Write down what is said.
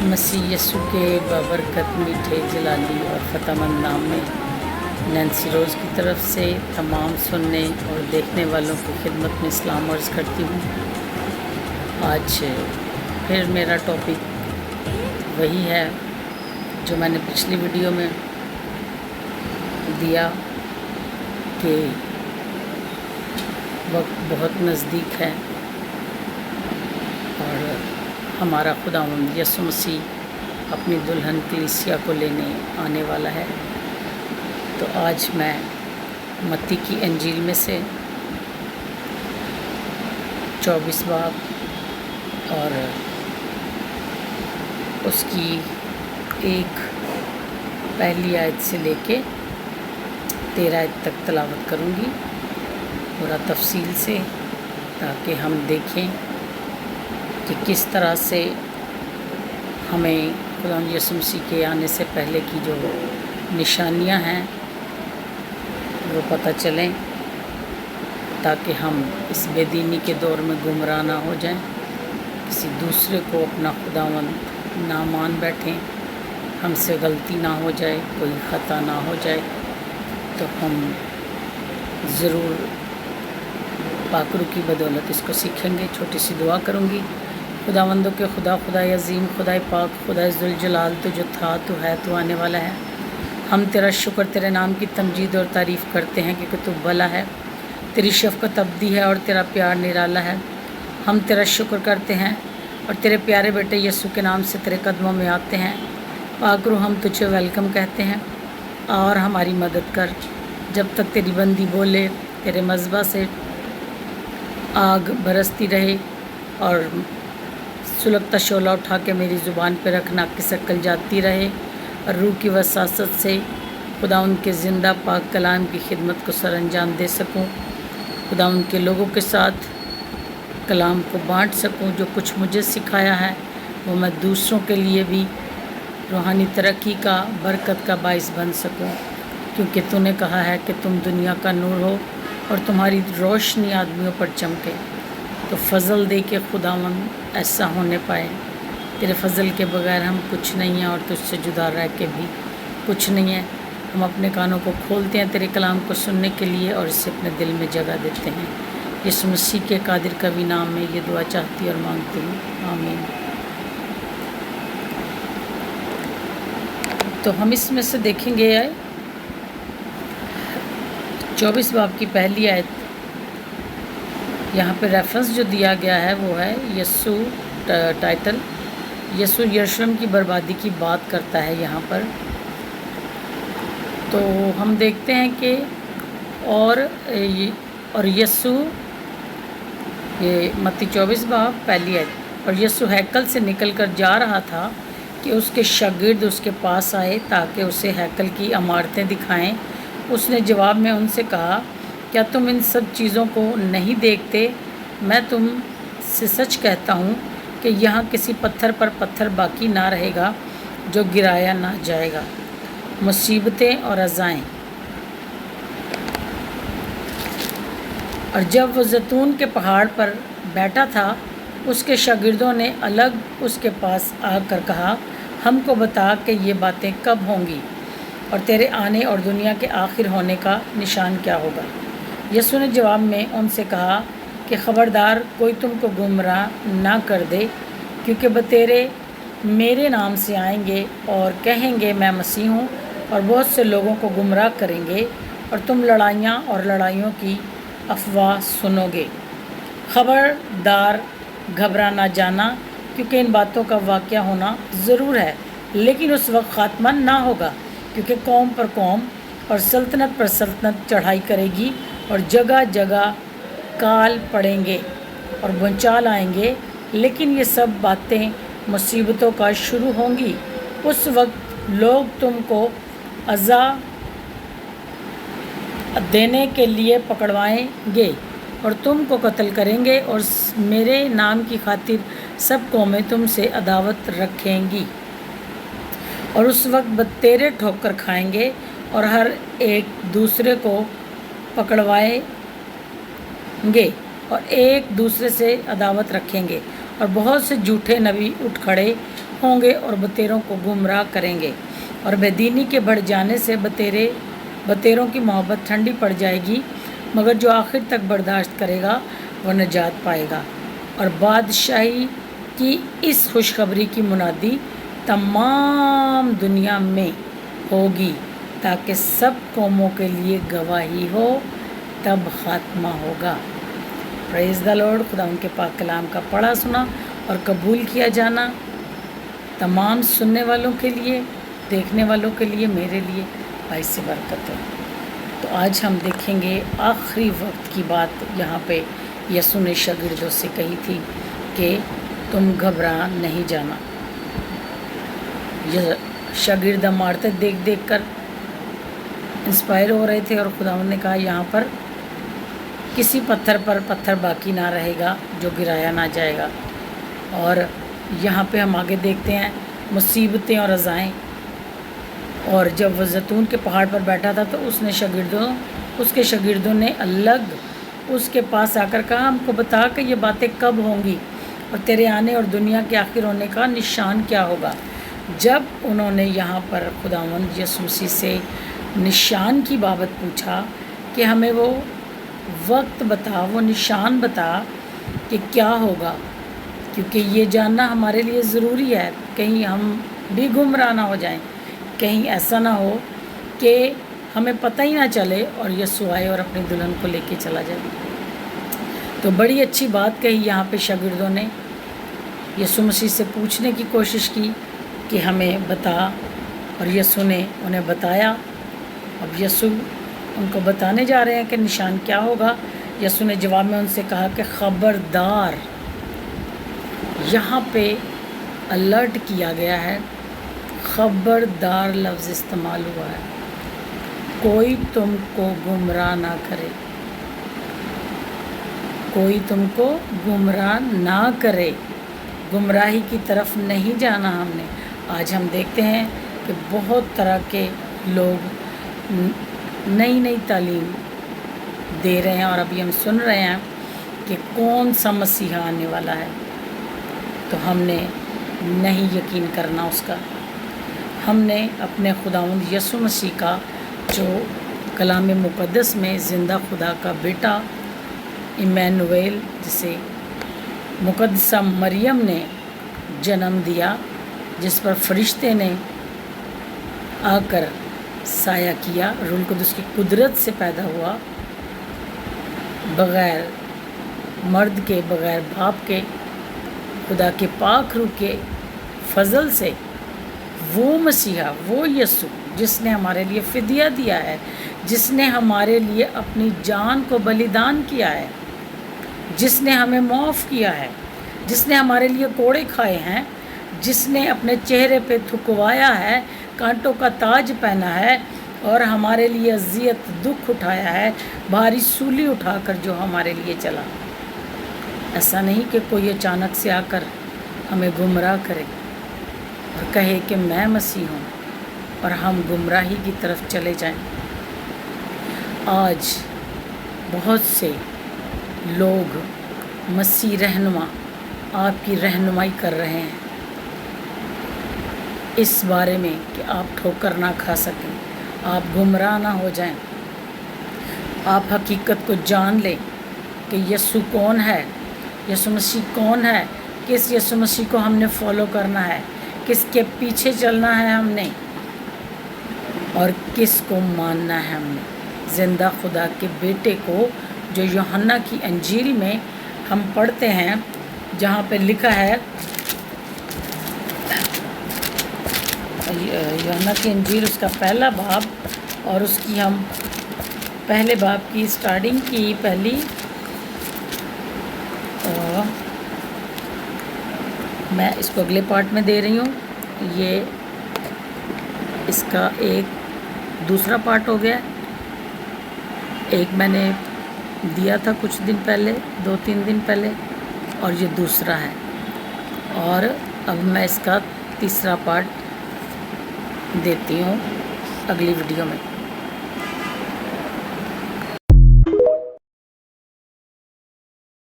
मसीह यस्सु के बबरकत मीठे जलाली और फ़तेहमंद नाम में नैन्सी रोज़ की तरफ से तमाम सुनने और देखने वालों की खिदमत में सलाम अर्ज़ करती हूँ। आज फिर मेरा टॉपिक वही है जो मैंने पिछली वीडियो में दिया कि वक्त बहुत नज़दीक है और हमारा खुदावंद यीशु मसीह अपनी दुल्हन कलीसिया को लेने आने वाला है। तो आज मैं मत्ती की इंजील में से 24 बाब और उसकी एक पहली आयत से लेके 13 आयत तक तलावत करूँगी पूरा तफसील से, ताकि हम देखें कि किस तरह से हमें खुदावंद यीशु मसीह के आने से पहले की जो निशानियां हैं वो पता चलें, ताकि हम इस बेदीनी के दौर में गुमराह ना हो जाएं, किसी दूसरे को अपना खुदावंद ना मान बैठें, हमसे गलती ना हो जाए, कोई ख़ता ना हो जाए। तो हम ज़रूर पाकरू की बदौलत इसको सीखेंगे। छोटी सी दुआ करूँगी। खुदावंदों के खुदा, खुदाए अज़ीम, खुदाए पाक, खुदाए ज़ुल जलाल, तो जो था, तो है, तो आने वाला है। हम तेरा शुक्र, तेरे नाम की तमजीद और तारीफ़ करते हैं कि तू भला है, तेरी शफ़क़त अबदी है और तेरा प्यार निराला है। हम तेरा शुक्र करते हैं और तेरे प्यारे बेटे यीशु के नाम से तेरे कदमों में आते हैं। पाकरू, हम तुझे वेलकम कहते हैं और हमारी मदद कर। जब तक तेरी बंदी बोले, तेरे मज़बा से आग बरसती रहे और सुलगता शोला उठा के मेरी ज़ुबान पे रखना कि शक्ल जाती रहे और रूह की वसासत से खुदा उनके ज़िंदा पाक कलाम की खिदमत को सर अंजाम दे सकूं। खुदा उनके लोगों के साथ कलाम को बांट सकूं। जो कुछ मुझे सिखाया है वो मैं दूसरों के लिए भी रूहानी तरक्की का, बरकत का बाइस बन सकूं, क्योंकि तूने कहा है कि तुम दुनिया का नूर हो और तुम्हारी रोशनी आदमियों पर चमके। तो फ़ज़ल दे के खुदावंद ऐसा होने पाए। तेरे फ़ज़ल के बगैर हम कुछ नहीं हैं और तुझसे जुदा रह के भी कुछ नहीं है। हम अपने कानों को खोलते हैं तेरे कलाम को सुनने के लिए और इसे अपने दिल में जगह देते हैं। यीशु मसीह के कादिर कवी नाम में ये दुआ चाहती और मांगती हूँ, आमीन। तो हम इसमें से देखेंगे 24 बाब की पहली आयत। यहाँ पे रेफरेंस जो दिया गया है वो है यीशु, टाइटल यीशु यरूशलेम की बर्बादी की बात करता है यहाँ पर। तो हम देखते हैं कि और यीशु, ये मत्ती 24 बाब पहली आयत, और यीशु हैकल से निकलकर जा रहा था कि उसके शागिर्द उसके पास आए ताकि उसे हैकल की इमारतें दिखाएं। उसने जवाब में उनसे कहा, क्या तुम इन सब चीज़ों को नहीं देखते? मैं तुम से सच कहता हूँ कि यहाँ किसी पत्थर पर पत्थर बाकी ना रहेगा जो गिराया ना जाएगा। मुसीबतें और अज़ाएँ। और जब वो जैतून के पहाड़ पर बैठा था, उसके शागिर्दों ने अलग उसके पास आकर कहा, हमको बता कि ये बातें कब होंगी और तेरे आने और दुनिया के आखिर होने का निशान क्या होगा। यीशु ने जवाब में उनसे कहा कि ख़बरदार कोई तुमको गुमराह ना कर दे, क्योंकि बतेरे मेरे नाम से आएंगे और कहेंगे मैं मसीह हूँ, और बहुत से लोगों को गुमराह करेंगे और तुम लड़ाइयाँ और लड़ाइयों की अफवाह सुनोगे। ख़बरदार, घबरा ना जाना, क्योंकि इन बातों का वाक़या होना ज़रूर है, लेकिन उस वक्त ख़ात्मा ना होगा, क्योंकि कौम पर कौम और सल्तनत पर सल्तनत चढ़ाई करेगी और जगह जगह काल पड़ेंगे और भूचाल आएंगे। लेकिन ये सब बातें मुसीबतों का शुरू होंगी। उस वक्त लोग तुमको अज़ा देने के लिए पकड़वाएंगे और तुमको कत्ल करेंगे, और मेरे नाम की खातिर सब कौमें तुमसे अदावत रखेंगी। और उस वक्त बतेरे ठोकर खाएंगे और हर एक दूसरे को पकड़वाएंगे और एक दूसरे से अदावत रखेंगे, और बहुत से झूठे नबी उठ खड़े ہوں گے اور بتیروں کو گمراہ کریں گے، اور بے دینی کے بڑھ جانے سے بتیروں کی محبت ٹھنڈی پڑ جائے گی، مگر جو آخر تک برداشت کرے گا وہ نجات پائے گا۔ اور بادشاہی کی اس خوشخبری کی منادی تمام دنیا میں ہوگی تاکہ سب قوموں کے لیے گواہی ہو، تب خاتمہ ہوگا۔ پریز دا لارڈ۔ خدا ان کے پاک کلام کا پڑھا سنا اور قبول کیا جانا تمام سننے والوں کے لیے، دیکھنے والوں کے لیے، میرے لیے باعث برکت ہے۔ تو آج ہم دیکھیں گے آخری وقت کی بات یہاں پہ یسوع نے شاگردوں سے کہی تھی کہ تم گھبرا نہیں جانا۔ یہ شاگرد عمارتیں دیکھ دیکھ کر انسپائر ہو رہے تھے، اور خداوند نے کہا یہاں پر کسی پتھر پر پتھر باقی نہ رہے گا جو گرایا نہ جائے گا۔ اور یہاں پہ ہم آگے دیکھتے ہیں مصیبتیں اور ازائیں۔ اور جب وہ زیتون کے پہاڑ پر بیٹھا تھا تو اس کے شاگردوں نے الگ اس کے پاس آ کر کہا ہم کو بتا کہ یہ باتیں کب ہوں گی اور تیرے آنے اور دنیا کے آخر ہونے کا نشان کیا ہوگا۔ جب انہوں نے یہاں پر خداوند یسوع مسیح سے نشان کی بابت پوچھا کہ ہمیں وہ وقت بتا، وہ نشان بتا کہ کیا ہوگا، کیونکہ یہ جاننا ہمارے لیے ضروری ہے، کہیں ہم بھی گمراہ نہ ہو جائیں، کہیں ایسا نہ ہو کہ ہمیں پتہ ہی نہ چلے اور یسوع آئے اور اپنی دلہن کو لے کے چلا جائے۔ تو بڑی اچھی بات کہی یہاں پہ شاگردوں نے، یسوع مسیح سے پوچھنے کی کوشش کی کہ ہمیں بتا، اور یسوع نے انہیں بتایا۔ اب یسوع ان کو بتانے جا رہے ہیں کہ نشان کیا ہوگا۔ یسوع نے جواب میں ان سے کہا کہ خبردار، یہاں پہ الرٹ کیا گیا ہے، خبردار لفظ استعمال ہوا ہے، کوئی تم کو گمراہ نہ کرے، کوئی تم کو گمراہ نہ کرے، گمراہی کی طرف نہیں جانا ہم نے۔ آج ہم دیکھتے ہیں کہ بہت طرح کے لوگ نئی تعلیم دے رہے ہیں، اور ابھی ہم سن رہے ہیں کہ کون سا مسیحا آنے والا ہے، تو ہم نے نہیں یقین کرنا اس کا۔ ہم نے اپنے خداوند یسوع مسیح کا، جو کلام مقدس میں زندہ خدا کا بیٹا ایمانویل، جسے مقدسہ مریم نے جنم دیا، جس پر فرشتے نے آ کر سایہ کیا، روح القدس کی قدرت سے پیدا ہوا، بغیر مرد کے، بغیر باپ کے، خدا کے پاک روح کے فضل سے، وہ مسیحا، وہ یسوع جس نے ہمارے لیے فدیہ دیا ہے، جس نے ہمارے لیے اپنی جان کو بلیدان کیا ہے، جس نے ہمیں معاف کیا ہے، جس نے ہمارے لیے کوڑے کھائے ہیں، جس نے اپنے چہرے پہ تھکوایا ہے، کانٹوں کا تاج پہنا ہے، اور ہمارے لیے اذیت دکھ اٹھایا ہے، بھاری سولی اٹھا کر جو ہمارے لیے چلا۔ ایسا نہیں کہ کوئی اچانک سے آ کر ہمیں گمراہ کرے اور کہے کہ میں مسیح ہوں، اور ہم گمراہی کی طرف چلے جائیں۔ آج بہت سے لوگ مسیح رہنما آپ کی رہنمائی کر رہے ہیں اس بارے میں کہ آپ ٹھوکر نہ کھا سکیں، آپ گمراہ نہ ہو جائیں، آپ حقیقت کو جان لیں کہ یسوع کون ہے، یسوع مسیح کون ہے، کس یسوع مسیح کو ہم نے فالو کرنا ہے، کس کے پیچھے چلنا ہے ہم نے، اور کس کو ماننا ہے ہم نے، زندہ خدا کے بیٹے کو، جو یوحنا کی انجیل میں ہم پڑھتے ہیں، جہاں پہ لکھا ہے، یوحنا کی انجیل اس کا پہلا باب، اور اس کی ہم پہلے باب کی سٹارٹنگ کی پہلی میں اس کو اگلے پارٹ میں دے رہی ہوں، یہ اس کا ایک دوسرا پارٹ ہو گیا، ایک میں نے دیا تھا کچھ دن پہلے، 2-3 دن پہلے، اور یہ دوسرا ہے، اور اب میں اس کا تیسرا پارٹ دیتی ہوں اگلی ویڈیو میں۔